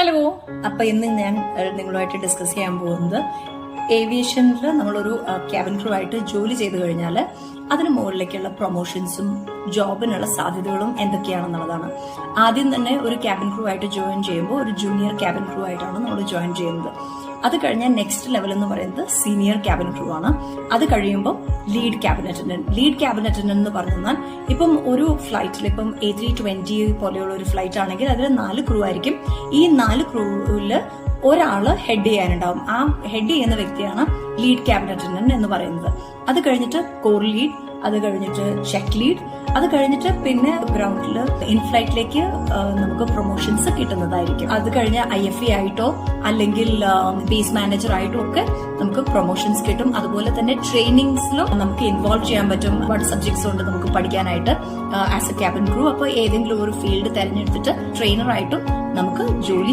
Hello. അപ്പൊ ഇന്ന് ഞാൻ നിങ്ങളുമായിട്ട് ഡിസ്കസ് ചെയ്യാൻ പോകുന്നത് ഏവിയേഷനിൽ നമ്മളൊരു ക്യാബിൻ ക്രൂ ആയിട്ട് ജോലി ചെയ്തു കഴിഞ്ഞാൽ അതിന് മുകളിലേക്കുള്ള പ്രൊമോഷൻസും ജോബിനുള്ള സാധ്യതകളും എന്തൊക്കെയാണെന്നുള്ളതാണ്. ആദ്യം തന്നെ ഒരു ക്യാബിൻ ക്രൂ ആയിട്ട് ജോയിൻ ചെയ്യുമ്പോൾ ഒരു ജൂനിയർ ക്യാബിൻ ക്രൂ ആയിട്ടാണ് നമ്മൾ ജോയിൻ ചെയ്യുന്നത്. അത് കഴിഞ്ഞാൽ നെക്സ്റ്റ് ലെവൽ എന്ന് പറയുന്നത് സീനിയർ ക്യാബിൻ ക്രൂ ആണ്. അത് കഴിയുമ്പോൾ lead cabin attendant. Lead cabin attendant എന്ന് പറഞ്ഞാൽ ഇപ്പം ഒരു ഫ്ലൈറ്റിൽ ഇപ്പം A320 പോലെയുള്ള ഒരു ഫ്ലൈറ്റ് ആണെങ്കിൽ അതിൽ 4 ക്രൂ ആയിരിക്കും. ഈ 4 ക്രൂവില് ഒരാള് ഹെഡ് ചെയ്യാനുണ്ടാവും. ആ ഹെഡ് ചെയ്യുന്ന വ്യക്തിയാണ് ലീഡ് ക്യാബിൻ അറ്റൻഡന്റ് എന്ന് പറയുന്നത്. അത് കഴിഞ്ഞിട്ട് കോർ ലീഡ്, അത് കഴിഞ്ഞിട്ട് ചെക്ക് ലീഡ്, അത് കഴിഞ്ഞിട്ട് പിന്നെ ഗ്രൗണ്ടിൽ ഇൻഫ്ലൈറ്റിലേക്ക് നമുക്ക് പ്രൊമോഷൻസ് കിട്ടുന്നതായിരിക്കും. അത് കഴിഞ്ഞ് IFE ആയിട്ടോ അല്ലെങ്കിൽ ബേസ് മാനേജർ ആയിട്ടോ ഒക്കെ നമുക്ക് പ്രൊമോഷൻസ് കിട്ടും. അതുപോലെ തന്നെ ട്രെയിനിങ്സിലും നമുക്ക് ഇൻവോൾവ് ചെയ്യാൻ പറ്റും. ഒരുപാട് സബ്ജക്ട്സ് ഉണ്ട് നമുക്ക് പഠിക്കാനായിട്ട് ആസ് എ ക്യാബിൻ ക്രൂ. അപ്പോൾ ഏതെങ്കിലും ഒരു ഫീൽഡ് തെരഞ്ഞെടുത്തിട്ട് ട്രെയിനർ ആയിട്ടും നമുക്ക് ജോലി